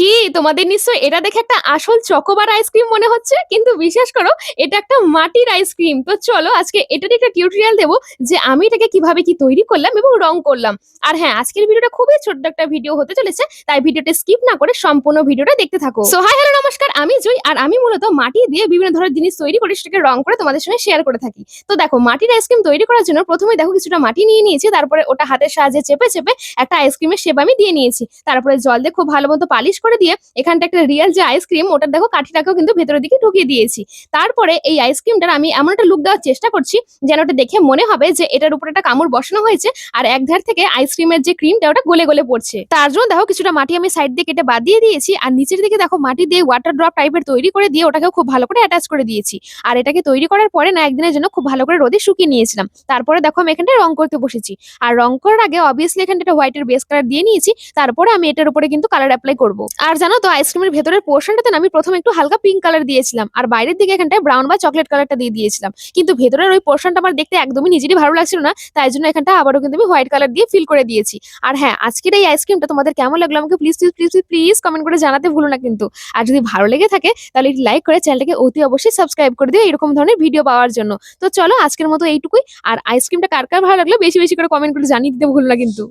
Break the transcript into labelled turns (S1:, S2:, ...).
S1: কি তোমাদের নিশ্চয়ই এটা দেখে একটা আসল চকোবার আইসক্রিম মনে হচ্ছে, কিন্তু বিশ্বাস করো এটা একটা মাটির আইসক্রিম। তো চলো আজকে এটার একটা টিউটোরিয়াল দেবো যে আমি এটাকে কিভাবে কি তৈরি করলাম এবং রং করলাম। আর হ্যাঁ, আজকের ভিডিওটা খুবই ছোট্ট একটা ভিডিও হতে চলেছে, তাই ভিডিওটা স্কিপ না করে সম্পূর্ণ ভিডিওটা দেখতে থাকো। সো হাই হ্যালো নমস্কার, আমি জুই, আর আমি মূলত মাটি দিয়ে বিভিন্ন ধরনের জিনিস তৈরি করে সেটাকে রং করে তোমাদের সঙ্গে শেয়ার করে থাকি। তো দেখো, মাটির আইসক্রিম তৈরি করার জন্য প্রথমে দেখো কিছুটা মাটি নিয়ে নিয়েছি, তারপরে ওটা হাতের সাহায্যে চেপে চেপে একটা আইসক্রিমের শেপ আমি দিয়ে নিয়েছি। তারপরে জল দিয়ে খুব ভালো মতো পালিশ করে দিয়ে এখানটা একটা রিয়েল যে আইসক্রিম, ওটার দেখো কাঠিটাকেও কিন্তু ভেতরের দিকে ঢুকিয়ে দিয়েছি। তারপরে এই আইসক্রিমটার আমি এমন একটা লুক দেওয়ার চেষ্টা করছি যেন ওটা দেখে মনে হবে যে এটার উপরে একটা কামড় বসানো হয়েছে, আর এক ধার থেকে আইসক্রিমের যে ক্রিমটা ওটা গলে গলে পড়ছে। তার জন্য দেখো কিছুটা মাটি আমি সাইড দিয়ে কেটে বাদ দিয়ে দিয়েছি, আর নিচের দিকে দেখো মাটি দিয়ে ওয়াটার ড্রপ টাইপের তৈরি করে দিয়ে ওটাকেও খুব ভালো করে অ্যাটাচ করে দিয়েছি। আর এটাকে তৈরি করার পরে না একদিনের জন্য খুব ভালো করে রোদে শুকিয়ে নিয়েছিলাম। তারপরে দেখো আমি এখানটা রং করতে বসেছি। আর রং করার আগে অবভিয়াসলি এখানটা একটা হোয়াইটের বেস কালার দিয়ে নিয়েছি, তারপরে আমি এটার উপরে কিন্তু কালার অ্যাপ্লাই করবো। আর জানো তো, আইসক্রিমের ভেতরের পোর্শনটাতে আমি প্রথমে একটু হালকা পিঙ্ক কালার দিয়েছিলাম, আর বাইরের দিকে এখানটায় ব্রাউন বা চকলেট কালারটা দিয়ে দিয়েছিলাম। কিন্তু ভেতরের ওই পোর্শনটা আমার দেখতে একদমই নিজেরই ভালো লাগছিল না, তাই জন্য এখানটা আবারও কিন্তু আমি হোয়াইট কালার দিয়ে ফিল করে দিয়েছি। আর হ্যাঁ, আজকের এই আইসক্রিমটা তোমাদের কেমন লাগলো আমাকে please please please please comment করে জানাতে ভুলো না কিন্তু। আর যদি ভালো লেগে থাকে তাহলে লাইক করে চ্যানেলটাকে অতি অবশ্যই সাবস্ক্রাইব করে দিও এরকম ধরনের ভিডিও পাওয়ার জন্য। তো চলো আজকের মতো এইটুকুই। আর আইসক্রিমটা কার কার ভালো লাগলো বেশি বেশি করে কমেন্ট করে জানিয়ে দিতে ভুলো না কিন্তু।